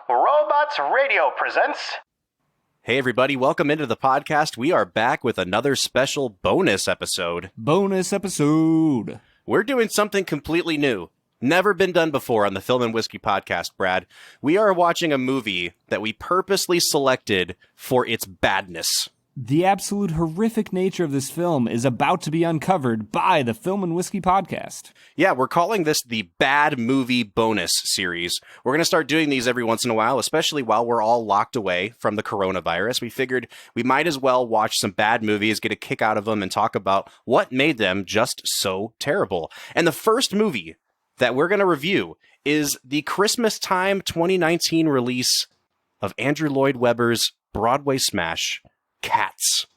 Robots Radio presents... Hey everybody, welcome into the podcast. We are back with another special bonus episode. We're doing something completely new. Never been done before on the Film and Whiskey podcast, Brad. We are watching a movie that we purposely selected for its badness. The absolute horrific nature of this film is about to be uncovered by the Film and Whiskey podcast. Yeah, we're calling this the Bad Movie Bonus series. We're going to start doing these every once in a while, especially while we're all locked away from the coronavirus. We figured we might as well watch some bad movies, get a kick out of them, and talk about what made them just so terrible. And the first movie that we're going to review is the Christmas time 2019 release of Andrew Lloyd Webber's Broadway smash, Cats.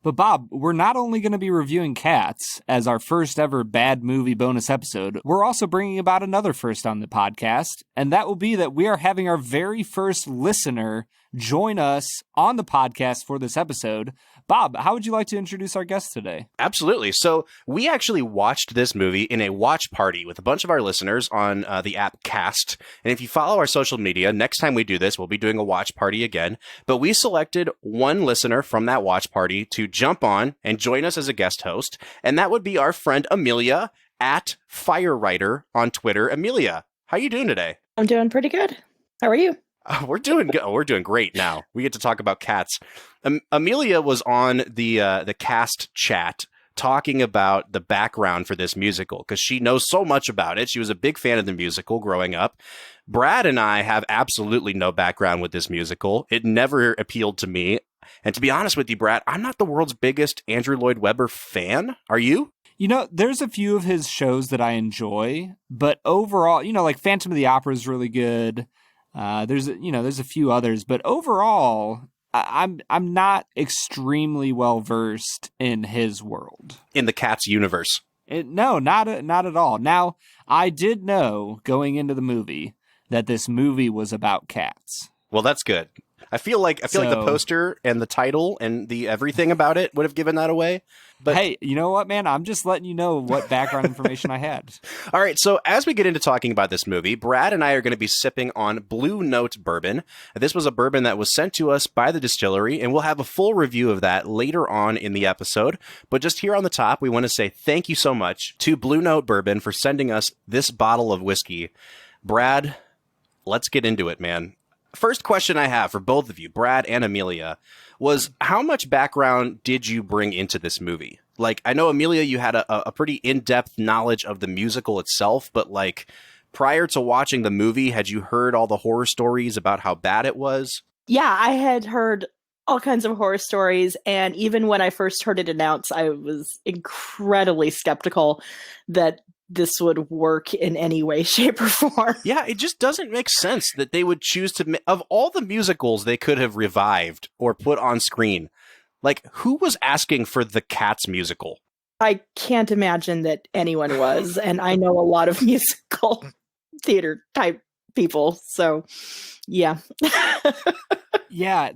But Bob, we're not only going to be reviewing Cats as our first ever bad movie bonus episode, we're also bringing about another first on the podcast, and that will be that we are having our very first listener join us on the podcast for this episode. Bob, how would you like to introduce our guest today? Absolutely. So we actually watched this movie in a watch party with a bunch of our listeners on the app Cast. And if you follow our social media, next time we do this, we'll be doing a watch party again. But we selected one listener from that watch party to jump on and join us as a guest host. And that would be our friend Amelia at Firewriter on Twitter. Amelia, how you doing today? I'm doing pretty good. How are you? We're doing good. We're doing great now. We get to talk about Cats. Amelia was on the Cast chat talking about the background for this musical because she knows so much about it. She was a big fan of the musical growing up. Brad and I have absolutely no background with this musical. It never appealed to me. And to be honest with you, Brad, I'm not the world's biggest Andrew Lloyd Webber fan. Are you? You know, there's a few of his shows that I enjoy, but overall, like Phantom of the Opera is really good. There's a few others, but overall, I'm not extremely well versed in his world. In the Cats universe. No, not at all. Now, I did know going into the movie that this movie was about cats. Well, that's good. I feel like the poster and the title and the everything about it would have given that away. But hey, you know what, man? I'm just letting you know what background information I had. All right, so as we get into talking about this movie, Brad and I are going to be sipping on Blue Note Bourbon. This was a bourbon that was sent to us by the distillery, and we'll have a full review of that later on in the episode. But just here on the top, we want to say thank you so much to Blue Note Bourbon for sending us this bottle of whiskey. Brad, let's get into it, man. First question I have for both of you, Brad and Amelia, was how much background did you bring into this movie? Like, I know, Amelia, you had a pretty in-depth knowledge of the musical itself, but like, prior to watching the movie, had you heard all the horror stories about how bad it was? Yeah, I had heard all kinds of horror stories, and even when I first heard it announced, I was incredibly skeptical that this would work in any way, shape, or form. Yeah, it just doesn't make sense that they would choose to... Of all the musicals they could have revived or put on screen, like, who was asking for the Cats musical? I can't imagine that anyone was, and I know a lot of musical theater type people, so yeah. Yeah,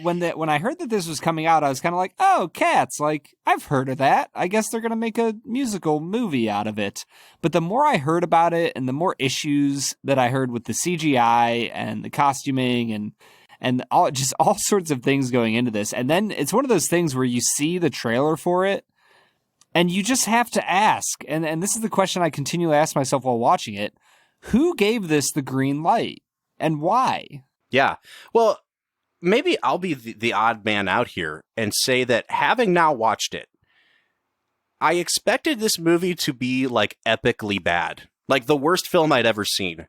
when I heard that this was coming out, I was kind of like, oh, Cats, like, I've heard of that. I guess they're going to make a musical movie out of it. But the more I heard about it and the more issues that I heard with the CGI and the costuming and all sorts of things going into this. And then it's one of those things where you see the trailer for it and you just have to ask. And this is the question I continually ask myself while watching it. Who gave this the green light and why? Yeah, well, maybe I'll be the odd man out here and say that having now watched it, I expected this movie to be like epically bad, like the worst film I'd ever seen.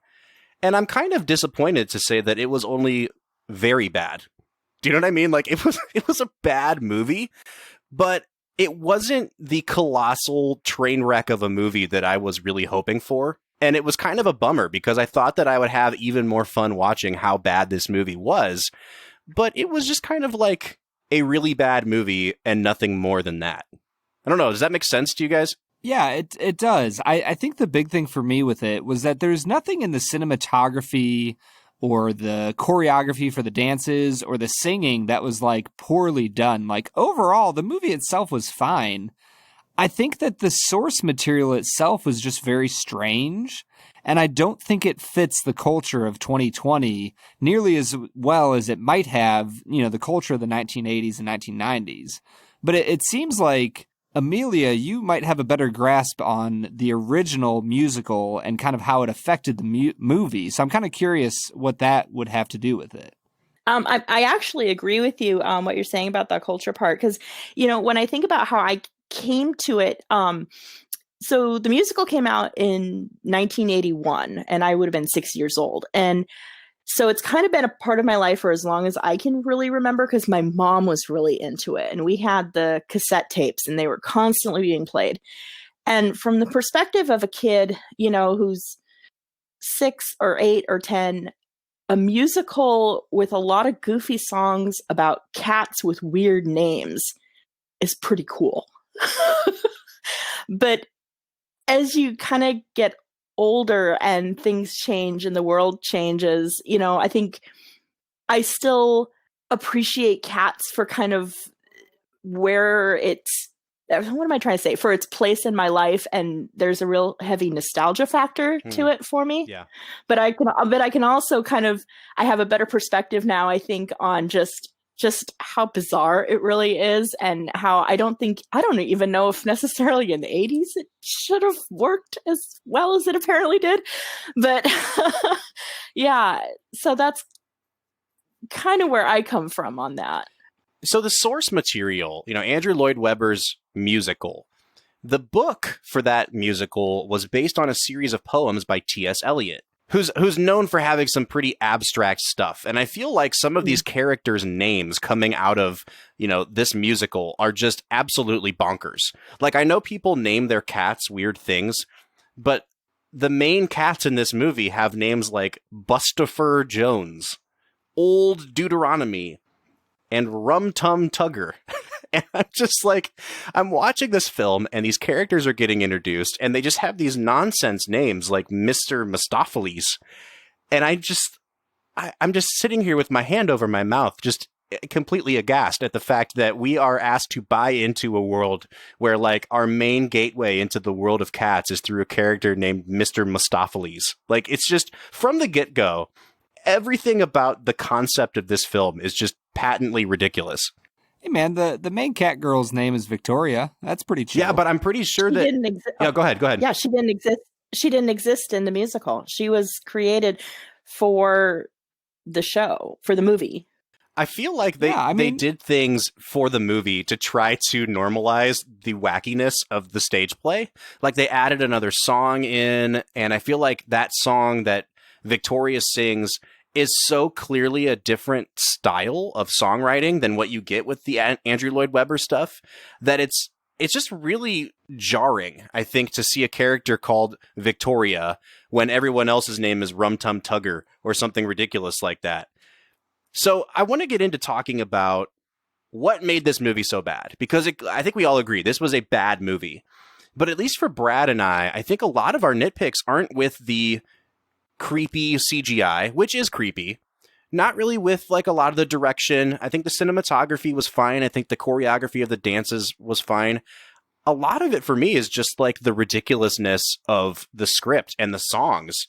And I'm kind of disappointed to say that it was only very bad. Do you know what I mean? Like it was a bad movie, but it wasn't the colossal train wreck of a movie that I was really hoping for. And it was kind of a bummer because I thought that I would have even more fun watching how bad this movie was. But it was just kind of like a really bad movie and nothing more than that. I don't know. Does that make sense to you guys? Yeah, it does. I think the big thing for me with it was that there's nothing in the cinematography or the choreography for the dances or the singing that was like poorly done. Like overall, the movie itself was fine. I think that the source material itself was just very strange, and I don't think it fits the culture of 2020 nearly as well as it might have, the culture of the 1980s and 1990s. But it seems like, Amelia, you might have a better grasp on the original musical and kind of how it affected the movie. So I'm kind of curious what that would have to do with it. I actually agree with you what you're saying about that culture part, because, when I think about how I came to it, so the musical came out in 1981, and I would have been 6 years old. And so it's kind of been a part of my life for as long as I can really remember, because my mom was really into it. And we had the cassette tapes, and they were constantly being played. And from the perspective of a kid, who's 6 or 8 or 10, a musical with a lot of goofy songs about cats with weird names is pretty cool. But as you kind of get older and things change and the world changes, I think I still appreciate Cats for kind of where it's, what am I trying to say? For its place in my life, and there's a real heavy nostalgia factor to it for me. Yeah. But I can also kind of, I have a better perspective now, I think, on just how bizarre it really is, and how I don't even know if necessarily in the 80s it should have worked as well as it apparently did. But yeah, so that's kind of where I come from on that. So the source material, Andrew Lloyd Webber's musical, the book for that musical was based on a series of poems by T.S. Eliot, who's known for having some pretty abstract stuff. And I feel like some of these characters' names coming out of, this musical are just absolutely bonkers. Like, I know people name their cats weird things, but the main cats in this movie have names like Bustopher Jones, Old Deuteronomy, and Rum Tum Tugger. And I'm just like, I'm watching this film and these characters are getting introduced and they just have these nonsense names like Mr. Mistopheles. And I'm just sitting here with my hand over my mouth, just completely aghast at the fact that we are asked to buy into a world where, like, our main gateway into the world of cats is through a character named Mr. Mistopheles. Like, it's just, from the get-go, everything about the concept of this film is just patently ridiculous. Hey man, the main cat girl's name is Victoria. That's pretty chill. Yeah, but I'm pretty sure that... Yeah, go ahead. Yeah, she didn't exist. She didn't exist in the musical. She was created for the show, for the movie. I feel like they did things for the movie to try to normalize the wackiness of the stage play. Like, they added another song in, and I feel like that song that Victoria sings is so clearly a different style of songwriting than what you get with the Andrew Lloyd Webber stuff, that it's just really jarring, I think, to see a character called Victoria when everyone else's name is Rum Tum Tugger or something ridiculous like that. So I want to get into talking about what made this movie so bad, because I think we all agree this was a bad movie. But at least for Brad and I think a lot of our nitpicks aren't with the creepy CGI, which is creepy. Not really with, like, a lot of the direction. I think the cinematography was fine. I think the choreography of the dances was fine. A lot of it for me is just, like, the ridiculousness of the script and the songs.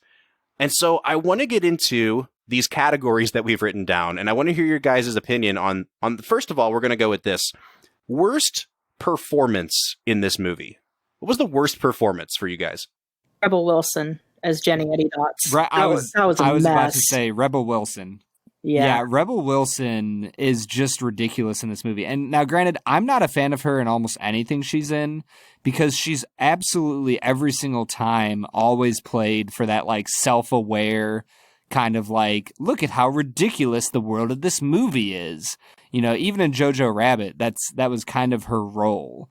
And so I want to get into these categories that we've written down, and I want to hear your guys' opinion on first of all, we're going to go with this. Worst performance in this movie. What was the worst performance for you guys? Rebel Wilson as Jenny Eddie Dots. I was about to mess. say Rebel Wilson. Yeah, Rebel Wilson is just ridiculous in this movie. And now, granted, I'm not a fan of her in almost anything she's in, because she's absolutely every single time always played for that, like, self-aware kind of like, look at how ridiculous the world of this movie is. Even in Jojo Rabbit, that was kind of her role.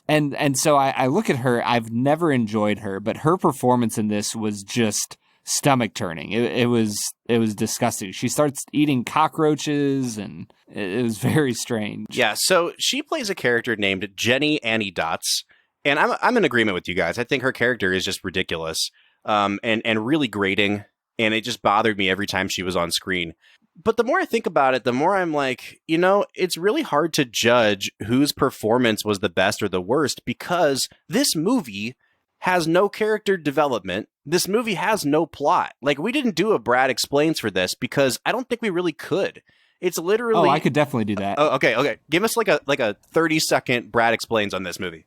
And so I look at her, I've never enjoyed her, but her performance in this was just stomach turning. It was disgusting. She starts eating cockroaches, and it was very strange. Yeah, so she plays a character named Jenny Annie Dots, and I'm in agreement with you guys. I think her character is just ridiculous, and really grating, and it just bothered me every time she was on screen. But the more I think about it, the more I'm like, it's really hard to judge whose performance was the best or the worst, because this movie has no character development. This movie has no plot. Like, we didn't do a Brad Explains for this because I don't think we really could. It's literally... Oh, I could definitely do that. Oh, okay. Give us like a 30-second Brad Explains on this movie.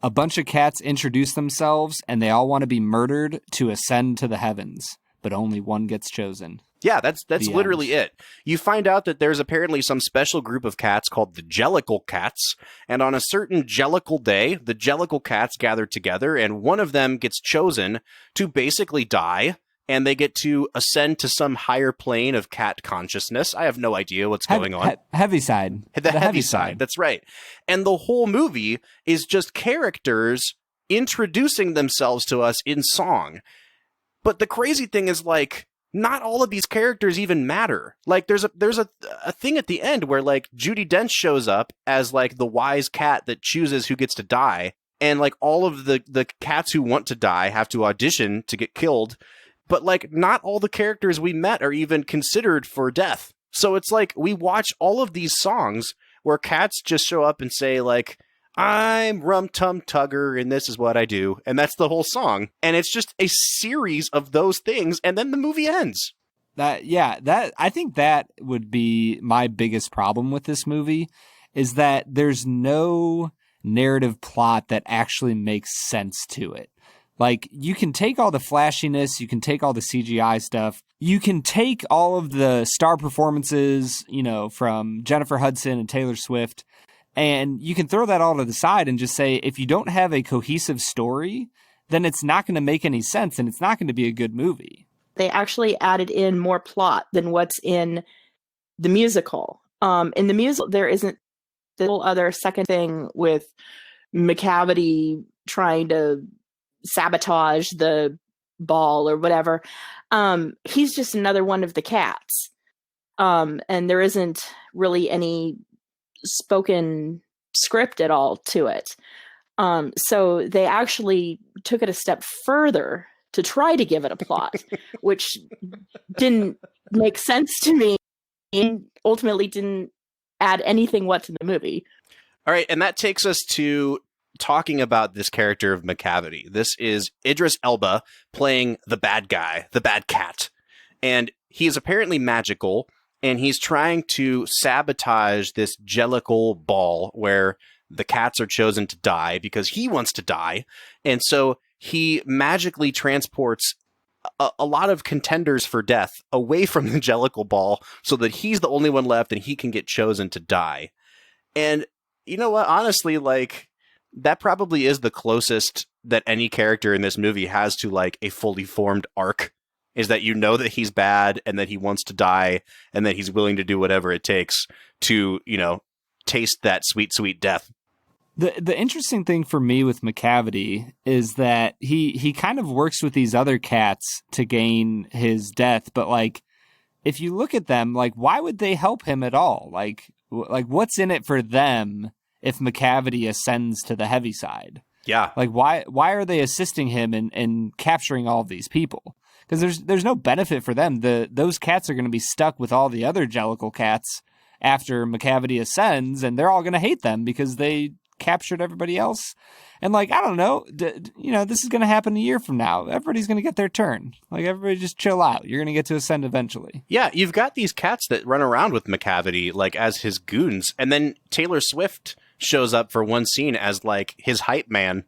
A bunch of cats introduce themselves, and they all want to be murdered to ascend to the heavens, but only one gets chosen. Yeah, that's literally it. You find out that there's apparently some special group of cats called the Jellicle cats, and on a certain Jellicle day, the Jellicle cats gather together, and one of them gets chosen to basically die, and they get to ascend to some higher plane of cat consciousness. I have no idea what's going on. Heavy side. The heavy side, that's right. And the whole movie is just characters introducing themselves to us in song. But the crazy thing is, like, not all of these characters even matter. Like, there's a thing at the end where, like, Judi Dench shows up as, like, the wise cat that chooses who gets to die, and, like, all of the cats who want to die have to audition to get killed, but, like, not all the characters we met are even considered for death. So it's like, we watch all of these songs where cats just show up and say, like, I'm Rum Tum Tugger, and this is what I do. And that's the whole song. And it's just a series of those things, and then the movie ends. I think that would be my biggest problem with this movie, is that there's no narrative plot that actually makes sense to it. Like, you can take all the flashiness, you can take all the CGI stuff, you can take all of the star performances, from Jennifer Hudson and Taylor Swift, and you can throw that all to the side and just say, if you don't have a cohesive story, then it's not going to make any sense, and it's not going to be a good movie. They actually added in more plot than what's in the musical. In the musical, there isn't the whole other second thing with Macavity trying to sabotage the ball or whatever. He's just another one of the cats. And there isn't really any spoken script at all to it. So they actually took it a step further to try to give it a plot, which didn't make sense to me and ultimately didn't add anything what to the movie. All right, and that takes us to talking about this character of Macavity. This is Idris Elba playing the bad guy, the bad cat. And he is apparently magical, and he's trying to sabotage this Jellicle ball where the cats are chosen to die because he wants to die. And so he magically transports a lot of contenders for death away from the Jellicle ball so that he's the only one left and he can get chosen to die. And you know what? Honestly, like, that probably is the closest that any character in this movie has to, like, a fully formed arc, is that that he's bad and that he wants to die and that he's willing to do whatever it takes to, taste that sweet, sweet death. The interesting thing for me with Macavity is that he kind of works with these other cats to gain his death, but, like, if you look at them, like, why would they help him at all? Like what's in it for them if Macavity ascends to the heavy side? Yeah. Like, why are they assisting him in capturing all of these people? Because there's no benefit for them. Those cats are going to be stuck with all the other Jellicle cats after Macavity ascends, and they're all going to hate them because they captured everybody else. And, like, I don't know, this is going to happen a year from now. Everybody's going to get their turn. Like, everybody just chill out. You're going to get to ascend eventually. Yeah, you've got these cats that run around with Macavity, like, as his goons. And then Taylor Swift shows up for one scene as, like, his hype man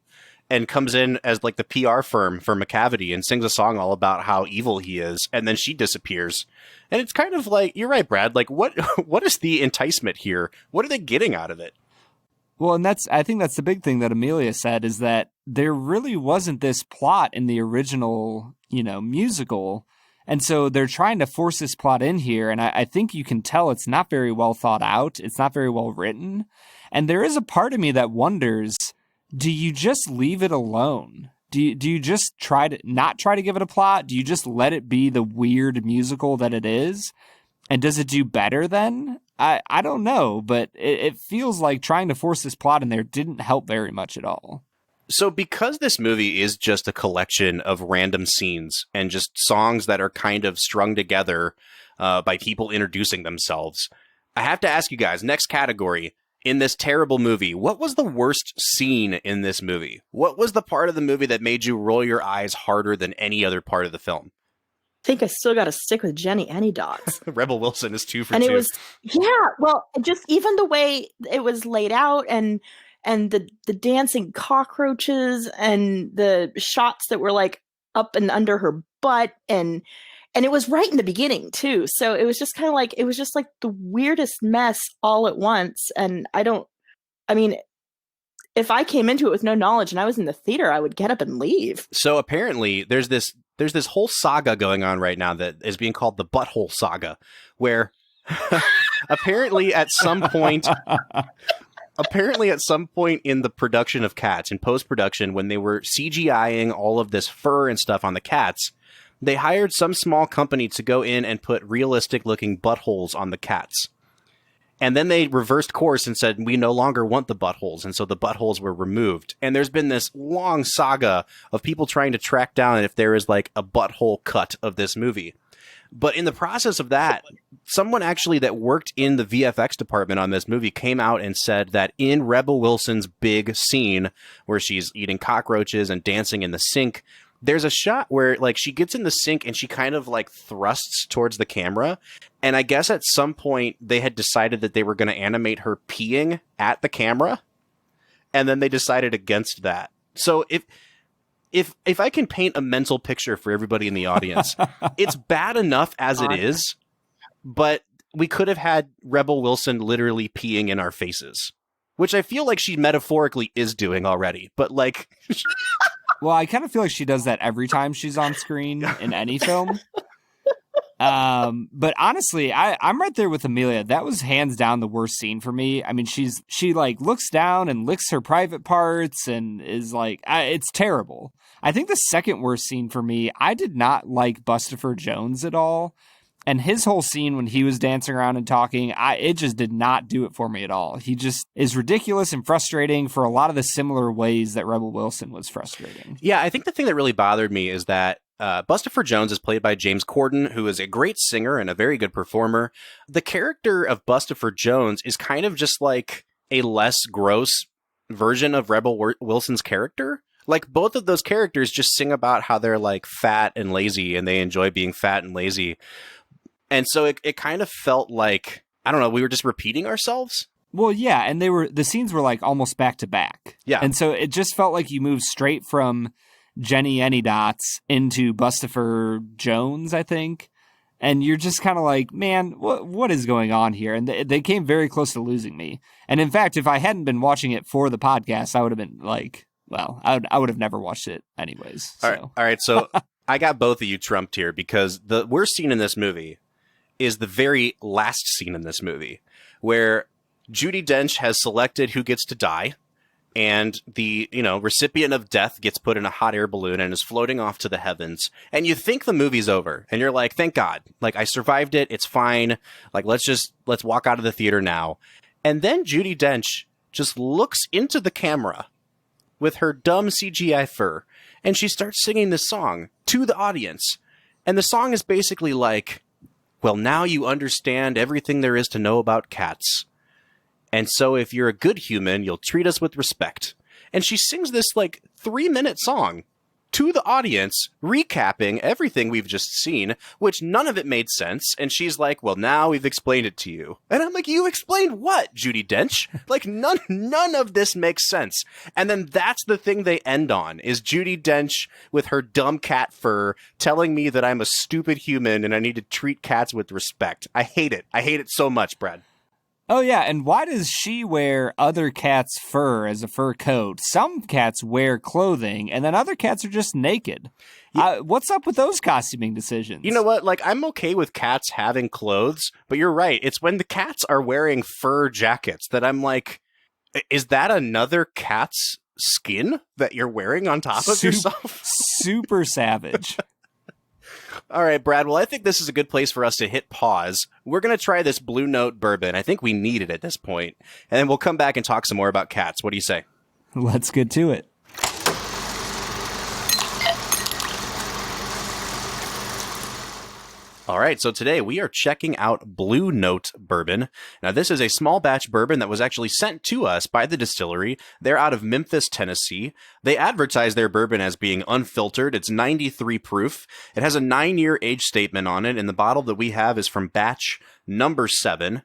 and comes in as, like, the PR firm for Macavity and sings a song all about how evil he is. And then she disappears. And it's kind of like, you're right, Brad. Like, what is the enticement here? What are they getting out of it? Well, and I think that's the big thing that Amelia said, is that there really wasn't this plot in the original, musical. And so they're trying to force this plot in here. And I think you can tell it's not very well thought out. It's not very well written. And there is a part of me that wonders, do you just leave it alone? Do you just not try to give it a plot? Do you just let it be the weird musical that it is? And does it do better then? I don't know, but it feels like trying to force this plot in there didn't help very much at all. So because this movie is just a collection of random scenes and just songs that are kind of strung together by people introducing themselves, I have to ask you guys, next category, in this terrible movie, what was the worst scene in this movie? What was the part of the movie that made you roll your eyes harder than any other part of the film? I think I still got to stick with Jenny Anydots. Rebel Wilson is 2 for 2. And it was, well, just even the way it was laid out and the dancing cockroaches and the shots that were like up and under her butt and it was right in the beginning too. So it was just kind of like, it was just like the weirdest mess all at once. And if I came into it with no knowledge and I was in the theater, I would get up and leave. So apparently there's this whole saga going on right now that is being called the Butthole Saga, where apparently at some point in the production of Cats, in post-production, when they were CGIing all of this fur and stuff on the cats, they hired some small company to go in and put realistic-looking buttholes on the cats. And then they reversed course and said, we no longer want the buttholes. And so the buttholes were removed. And there's been this long saga of people trying to track down if there is like a butthole cut of this movie. But in the process of that, someone actually that worked in the VFX department on this movie came out and said that in Rebel Wilson's big scene where she's eating cockroaches and dancing in the sink, there's a shot where like she gets in the sink and she kind of like thrusts towards the camera. And I guess at some point they had decided that they were going to animate her peeing at the camera. And then they decided against that. So if I can paint a mental picture for everybody in the audience, it's bad enough as it is, but we could have had Rebel Wilson literally peeing in our faces, which I feel like she metaphorically is doing already. But like... Well, I kind of feel like she does that every time she's on screen in any film. But honestly, I'm right there with Amelia. That was hands down the worst scene for me. I mean, she like looks down and licks her private parts and is like, it's terrible. I think the second worst scene for me, I did not like Bustopher Jones at all. And his whole scene when he was dancing around and talking, it just did not do it for me at all. He just is ridiculous and frustrating for a lot of the similar ways that Rebel Wilson was frustrating. Yeah, I think the thing that really bothered me is that Bustopher Jones is played by James Corden, who is a great singer and a very good performer. The character of Bustopher Jones is kind of just like a less gross version of Rebel Wilson's character. Like, both of those characters just sing about how they're like fat and lazy and they enjoy being fat and lazy. And so it kind of felt like, I don't know, we were just repeating ourselves. Well, yeah, and the scenes were like almost back to back. Yeah. And so it just felt like you moved straight from Jenny Anydots into Bustopher Jones, I think. And you're just kind of like, man, what is going on here? And they came very close to losing me. And in fact, if I hadn't been watching it for the podcast, I would have been like, well, I would have never watched it anyways. So. All right. So I got both of you trumped here because the worst scene in this movie is the very last scene in this movie where Judi Dench has selected who gets to die, and the, recipient of death gets put in a hot air balloon and is floating off to the heavens. And you think the movie's over, and you're like, thank God, like I survived it. It's fine. Like, let's walk out of the theater now. And then Judi Dench just looks into the camera with her dumb CGI fur, and she starts singing this song to the audience. And the song is basically like, well, now you understand everything there is to know about cats. And so if you're a good human, you'll treat us with respect. And she sings this like 3-minute song to the audience, recapping everything we've just seen, which none of it made sense. And she's like, well, now we've explained it to you. And I'm like, you explained what, Judi Dench? Like, none of this makes sense. And then that's the thing they end on, is Judi Dench with her dumb cat fur telling me that I'm a stupid human and I need to treat cats with respect. I hate it. I hate it so much, Brad. Oh, yeah, and why does she wear other cats' fur as a fur coat? Some cats wear clothing, and then other cats are just naked. Yeah. What's up with those costuming decisions? You know what? Like, I'm okay with cats having clothes, but you're right. It's when the cats are wearing fur jackets that I'm like, is that another cat's skin that you're wearing on top of yourself? Super savage. All right, Brad. Well, I think this is a good place for us to hit pause. We're going to try this Blue Note Bourbon. I think we need it at this point. And then we'll come back and talk some more about cats. What do you say? Let's get to it. All right, so today we are checking out Blue Note Bourbon. Now, this is a small batch bourbon that was actually sent to us by the distillery. They're out of Memphis, Tennessee. They advertise their bourbon as being unfiltered. It's 93 proof. It has a 9-year age statement on it, and the bottle that we have is from batch number 7.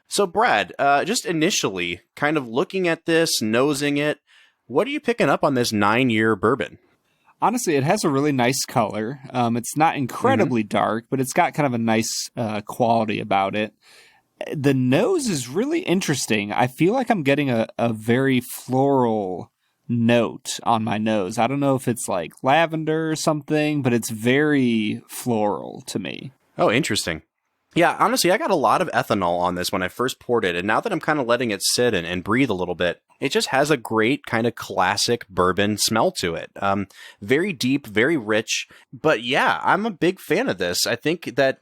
So, Brad, just initially, kind of looking at this, nosing it, what are you picking up on this 9-year bourbon? Honestly, it has a really nice color. It's not incredibly dark, but it's got kind of a nice quality about it. The nose is really interesting. I feel like I'm getting a very floral note on my nose. I don't know if it's like lavender or something, but it's very floral to me. Oh, interesting. Yeah, honestly, I got a lot of ethanol on this when I first poured it, and now that I'm kind of letting it sit and breathe a little bit, it just has a great kind of classic bourbon smell to it. Very deep, very rich, but yeah, I'm a big fan of this. I think that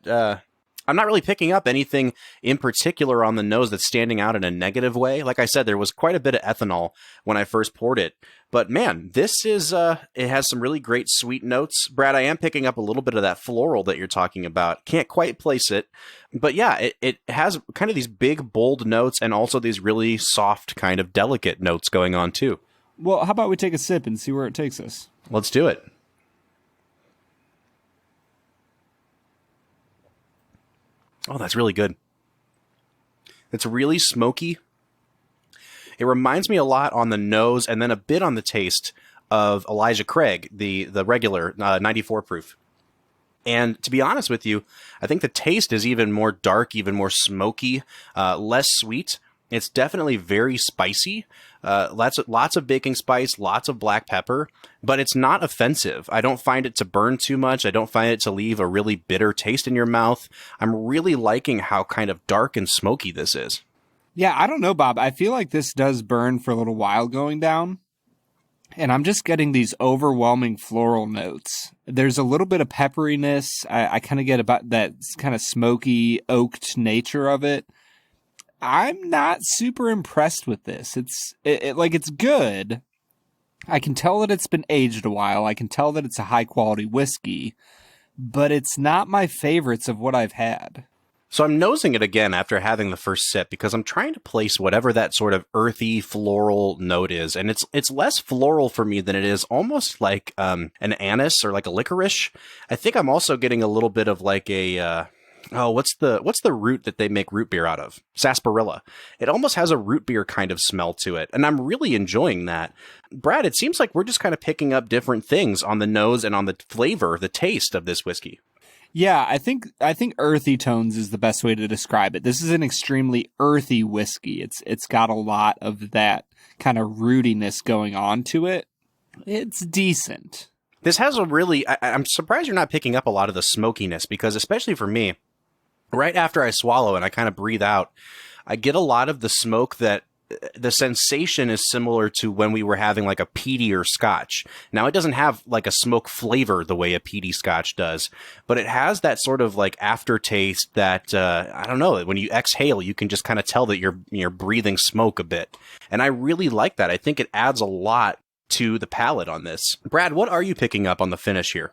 I'm not really picking up anything in particular on the nose that's standing out in a negative way. Like I said, there was quite a bit of ethanol when I first poured it. But man, this is, it has some really great sweet notes. Brad, I am picking up a little bit of that floral that you're talking about. Can't quite place it. But yeah, it has kind of these big, bold notes and also these really soft, kind of delicate notes going on too. Well, how about we take a sip and see where it takes us? Let's do it. Oh, that's really good. It's really smoky. It reminds me a lot on the nose and then a bit on the taste of Elijah Craig, the regular 94 proof. And to be honest with you, I think the taste is even more dark, even more smoky, less sweet. It's definitely very spicy. Lots of baking spice, lots of black pepper, but it's not offensive. I don't find it to burn too much. I don't find it to leave a really bitter taste in your mouth. I'm really liking how kind of dark and smoky this is. Yeah, I don't know, Bob. I feel like this does burn for a little while going down. And I'm just getting these overwhelming floral notes. There's a little bit of pepperiness. I kind of get about that kind of smoky, oaked nature of it. I'm not super impressed with this. It's good. I can tell that it's been aged a while. I can tell that it's a high quality whiskey, but it's not my favorites of what I've had. So I'm nosing it again after having the first sip because I'm trying to place whatever that sort of earthy floral note is. And it's less floral for me than it is almost like an anise or like a licorice. I think I'm also getting a little bit of like a... what's the root that they make root beer out of? Sarsaparilla. It almost has a root beer kind of smell to it, and I'm really enjoying that. Brad, it seems like we're just kind of picking up different things on the nose and on the flavor, the taste of this whiskey. Yeah, I think earthy tones is the best way to describe it. This is an extremely earthy whiskey. It's got a lot of that kind of rootiness going on to it. It's decent. This has a really... I'm surprised you're not picking up a lot of the smokiness because, especially for me, right after I swallow and I kind of breathe out, I get a lot of the smoke that the sensation is similar to when we were having like a peatier scotch. Now, it doesn't have like a smoke flavor the way a peaty scotch does, but it has that sort of like aftertaste that, I don't know, when you exhale, you can just kind of tell that you're breathing smoke a bit. And I really like that. I think it adds a lot to the palate on this. Brad, what are you picking up on the finish here?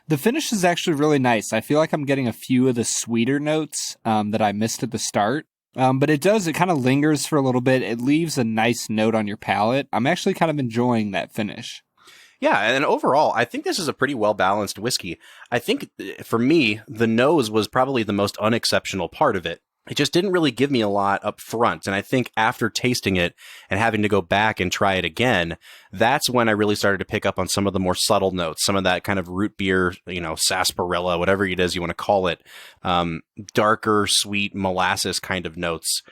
The finish is actually really nice. I feel like I'm getting a few of the sweeter notes that I missed at the start. But it kind of lingers for a little bit. It leaves a nice note on your palate. I'm actually kind of enjoying that finish. Yeah, and overall, I think this is a pretty well-balanced whiskey. I think, for me, the nose was probably the most unexceptional part of it. It just didn't really give me a lot up front. And I think after tasting it and having to go back and try it again, that's when I really started to pick up on some of the more subtle notes, some of that kind of root beer, sarsaparilla, whatever it is you want to call it, darker, sweet molasses kind of notes.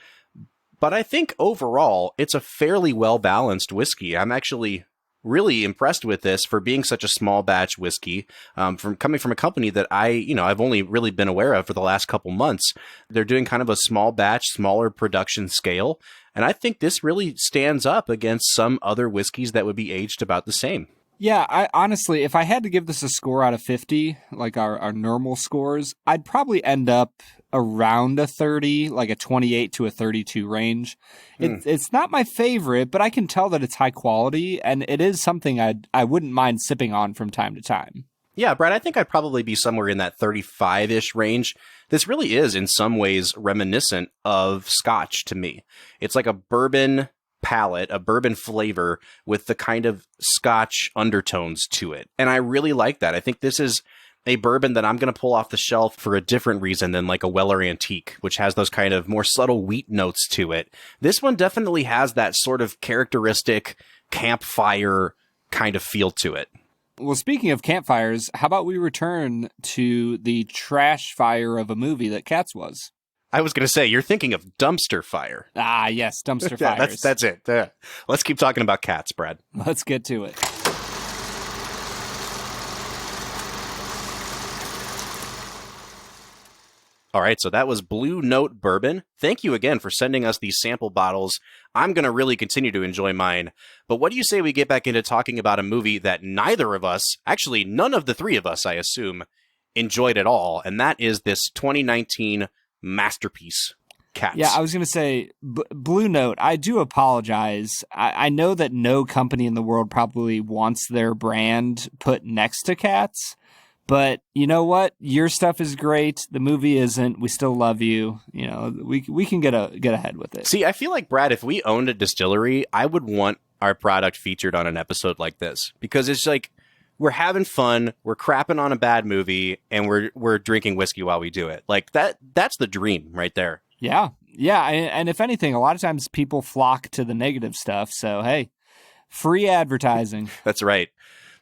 But I think overall, it's a fairly well-balanced whiskey. I'm actually really impressed with this for being such a small batch whiskey, coming from a company that I've only really been aware of for the last couple months. They're doing kind of a small batch, smaller production scale. And I think this really stands up against some other whiskeys that would be aged about the same. Yeah, I honestly, if I had to give this a score out of 50, like our normal scores, I'd probably end up around a 30, like a 28 to a 32 range. It's not my favorite, but I can tell that it's high quality, and it is something I wouldn't mind sipping on from time to time. Yeah, Brad, I think I'd probably be somewhere in that 35-ish range. This really is, in some ways, reminiscent of Scotch to me. It's like a bourbon palate, a bourbon flavor with the kind of Scotch undertones to it. And I really like that. I think this is a bourbon that I'm going to pull off the shelf for a different reason than like a Weller Antique, which has those kind of more subtle wheat notes to it. This one definitely has that sort of characteristic campfire kind of feel to it. Well, speaking of campfires, how about we return to the trash fire of a movie that Cats was? I was going to say, you're thinking of dumpster fire. Ah, yes, dumpster Yeah, fires. that's it. Let's keep talking about Cats, Brad. Let's get to it. All right, so that was Blue Note Bourbon. Thank you again for sending us these sample bottles. I'm going to really continue to enjoy mine. But what do you say we get back into talking about a movie that neither of us, actually none of the three of us, I assume, enjoyed at all, and that is this 2019 masterpiece, Cats. Yeah, I was going to say, Blue Note, I do apologize. I know that no company in the world probably wants their brand put next to Cats. But you know what? Your stuff is great. The movie isn't. We still love you. You know, we can get ahead with it. See, I feel like, Brad, if we owned a distillery, I would want our product featured on an episode like this. Because it's like, we're having fun, we're crapping on a bad movie, and we're drinking whiskey while we do it. Like, that's the dream right there. Yeah. Yeah. And if anything, a lot of times people flock to the negative stuff. So, hey, free advertising. That's right.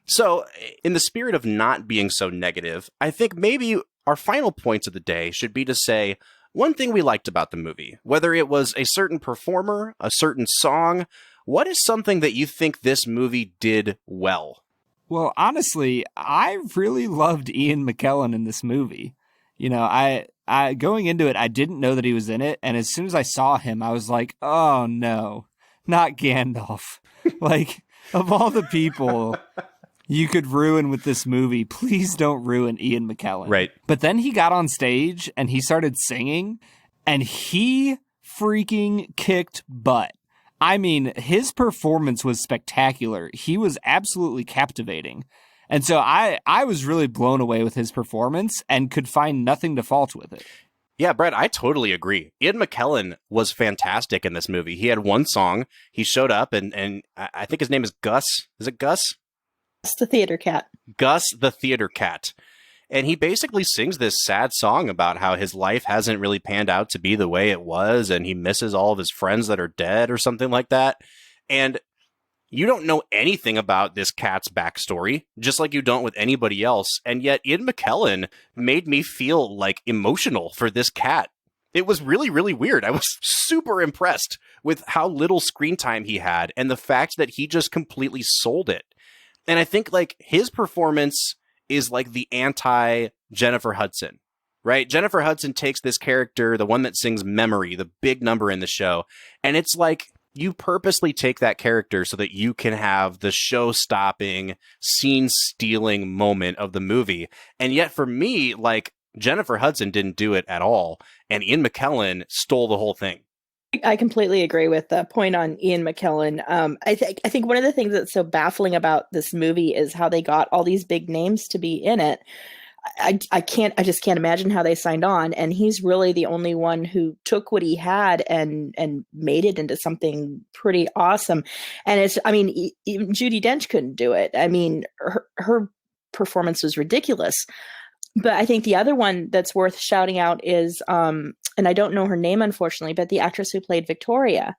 So, in the spirit of not being so negative, I think maybe our final points of the day should be to say one thing we liked about the movie, whether it was a certain performer, a certain song. What is something that you think this movie did well? Well, honestly, I really loved Ian McKellen in this movie. You know, I going into it, I didn't know that he was in it. And as soon as I saw him, I was like, oh no, not Gandalf. Like, of all the people you could ruin with this movie, please don't ruin Ian McKellen. Right. But then he got on stage and he started singing and he freaking kicked butt. I mean, his performance was spectacular. He was absolutely captivating. And so I was really blown away with his performance and could find nothing to fault with it. Yeah, Brett, I totally agree. Ian McKellen was fantastic in this movie. He had one song. He showed up and I think his name is Gus. Is it Gus? It's the theater cat. Gus the theater cat. And he basically sings this sad song about how his life hasn't really panned out to be the way it was, and he misses all of his friends that are dead or something like that. And you don't know anything about this cat's backstory, just like you don't with anybody else. And yet Ian McKellen made me feel like emotional for this cat. It was really, really weird. I was super impressed with how little screen time he had and the fact that he just completely sold it. And I think like his performance is like the anti Jennifer Hudson, right? Jennifer Hudson takes this character, the one that sings Memory, the big number in the show. And it's like you purposely take that character so that you can have the show stopping, scene stealing moment of the movie. And yet for me, like Jennifer Hudson didn't do it at all. And Ian McKellen stole the whole thing. I completely agree with the point on Ian McKellen. I think one of the things that's so baffling about this movie is how they got all these big names to be in it. I just can't imagine how they signed on. And he's really the only one who took what he had and made it into something pretty awesome. And even Judi Dench couldn't do it. I mean, her performance was ridiculous. But I think the other one that's worth shouting out is, and I don't know her name, unfortunately, but the actress who played Victoria.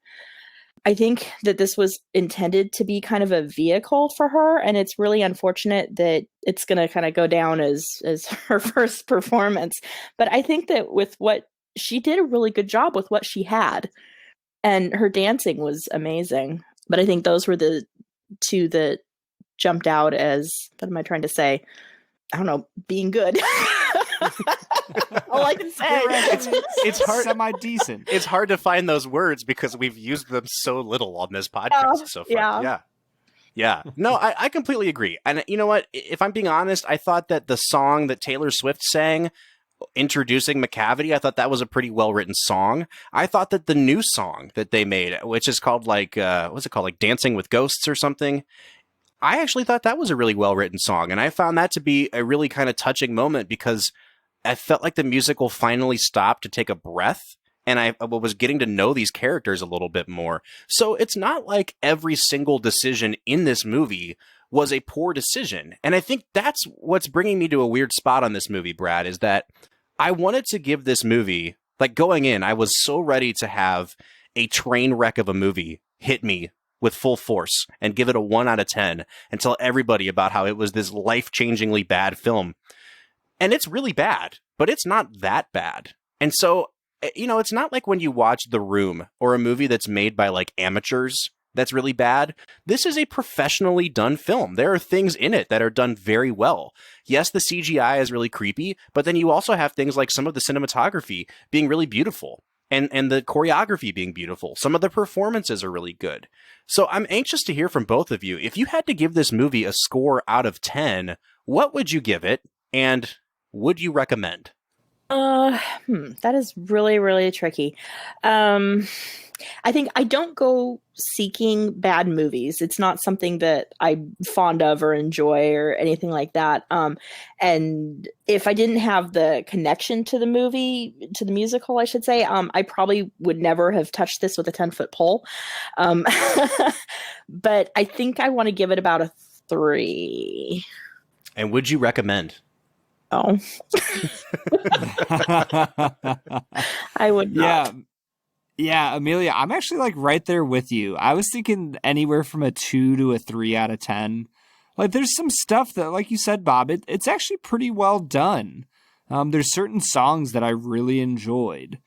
I think that this was intended to be kind of a vehicle for her. And it's really unfortunate that it's going to kind of go down as her first performance. But I think that with what she did a really good job with what she had. And her dancing was amazing. But I think those were the two that jumped out as, what am I trying to say? I don't know, being good. All I can say. It's hard. Semi-decent. It's hard to find those words because we've used them so little on this podcast so far. Yeah. No, I completely agree. And you know what? If I'm being honest, I thought that the song that Taylor Swift sang, introducing McCavity, I thought that was a pretty well-written song. I thought that the new song that they made, which is called like, what's it called? Like Dancing with Ghosts or something. I actually thought that was a really well-written song, and I found that to be a really kind of touching moment because I felt like the musical finally stopped to take a breath, and I was getting to know these characters a little bit more. So it's not like every single decision in this movie was a poor decision. And I think that's what's bringing me to a weird spot on this movie, Brad, is that I wanted to give this movie, like going in, I was so ready to have a train wreck of a movie hit me with full force and give it a 1 out of 10 and tell everybody about how it was this life-changingly bad film. And it's really bad, but it's not that bad. And so, you know, it's not like when you watch The Room or a movie that's made by like amateurs that's really bad. This is a professionally done film. There are things in it that are done very well. Yes, the CGI is really creepy, but then you also have things like some of the cinematography being really beautiful and the choreography being beautiful. Some of the performances are really good. So I'm anxious to hear from both of you. If you had to give this movie a score out of 10, what would you give it? And would you recommend? That is really, really tricky. I think I don't go seeking bad movies. It's not something that I'm fond of or enjoy or anything like that. And if I didn't have the connection to the movie, to the musical, I should say, I probably would never have touched this with a 10-foot pole. But I think I want to give it about a 3. And would you recommend? Oh. I would not. Yeah, Amelia, I'm actually like right there with you. I was thinking anywhere from a 2 to a 3 out of 10. Like there's some stuff that, like you said, Bob, it's actually pretty well done. There's certain songs that I really enjoyed.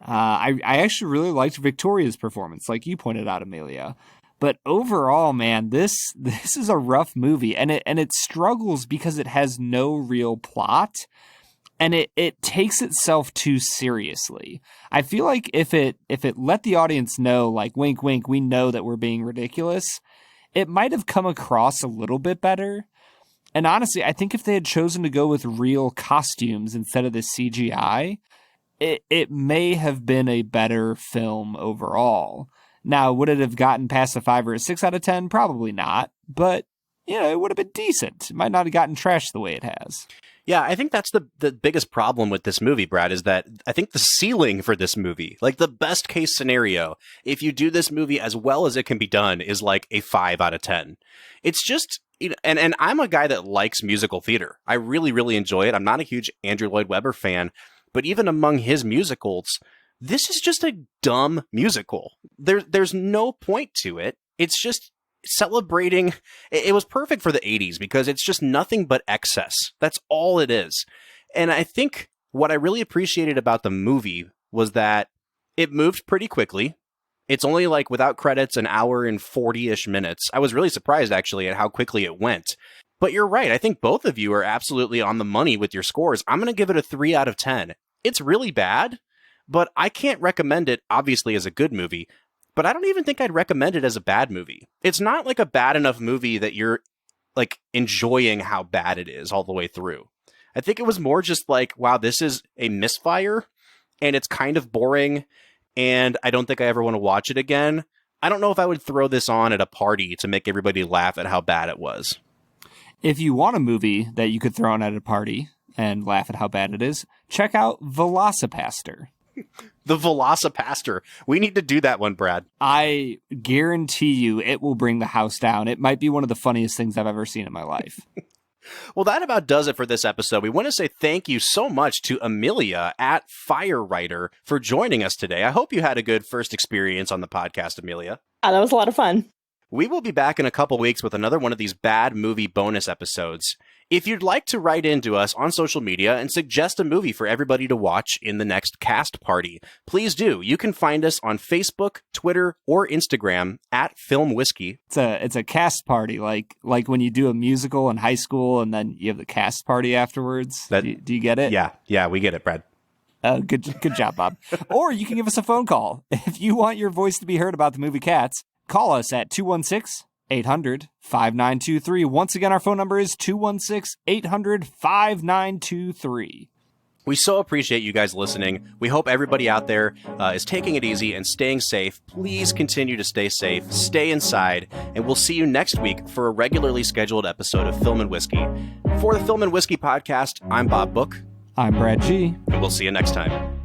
I actually really liked Victoria's performance, like you pointed out, Amelia. But overall, man, this is a rough movie, and it struggles because it has no real plot. And it takes itself too seriously. I feel like if it let the audience know, like, wink, wink, we know that we're being ridiculous, it might have come across a little bit better. And honestly, I think if they had chosen to go with real costumes instead of the CGI, it may have been a better film overall. Now, would it have gotten past a 5 or a 6 out of 10? Probably not. But, you know, it would have been decent. It might not have gotten trashed the way it has. Yeah, I think that's the biggest problem with this movie, Brad, is that I think the ceiling for this movie, like the best case scenario, if you do this movie as well as it can be done, is like a 5 out of 10. It's just, you know, and I'm a guy that likes musical theater. I really, really enjoy it. I'm not a huge Andrew Lloyd Webber fan, but even among his musicals, this is just a dumb musical. There's no point to it. It's just celebrating. It was perfect for the 80s because it's just nothing but excess. That's all it is. And I think what I really appreciated about the movie was that it moved pretty quickly. It's only like without credits an hour and 40-ish minutes. I was really surprised actually at how quickly it went. But you're right. I think both of you are absolutely on the money with your scores. I'm going to give it a 3 out of 10. It's really bad, but I can't recommend it obviously as a good movie. But I don't even think I'd recommend it as a bad movie. It's not like a bad enough movie that you're like enjoying how bad it is all the way through. I think it was more just like, wow, this is a misfire and it's kind of boring and I don't think I ever want to watch it again. I don't know if I would throw this on at a party to make everybody laugh at how bad it was. If you want a movie that you could throw on at a party and laugh at how bad it is, check out Velocipaster. The Velocipaster. We need to do that one, Brad. I guarantee you it will bring the house down. It might be one of the funniest things I've ever seen in my life. Well, that about does it for this episode. We want to say thank you so much to Amelia at Firewriter for joining us today. I hope you had a good first experience on the podcast, Amelia. That was a lot of fun. We will be back in a couple weeks with another one of these bad movie bonus episodes. If you'd like to write into us on social media and suggest a movie for everybody to watch in the next cast party, please do. You can find us on Facebook, Twitter, or Instagram at Film Whiskey. It's a cast party, like when you do a musical in high school and then you have the cast party afterwards. Do you get it? Yeah, we get it, Brad. Good job, Bob. Or you can give us a phone call. If you want your voice to be heard about the movie Cats, call us at 216-800-5923. Once again, our phone number is 216-800-5923. We so appreciate you guys listening. We hope everybody out there is taking it easy and staying safe. Please continue to stay safe, stay inside, and we'll see you next week for a regularly scheduled episode of Film and Whiskey. For the Film and Whiskey podcast, I'm Bob Book. I'm Brad G. And we'll see you next time.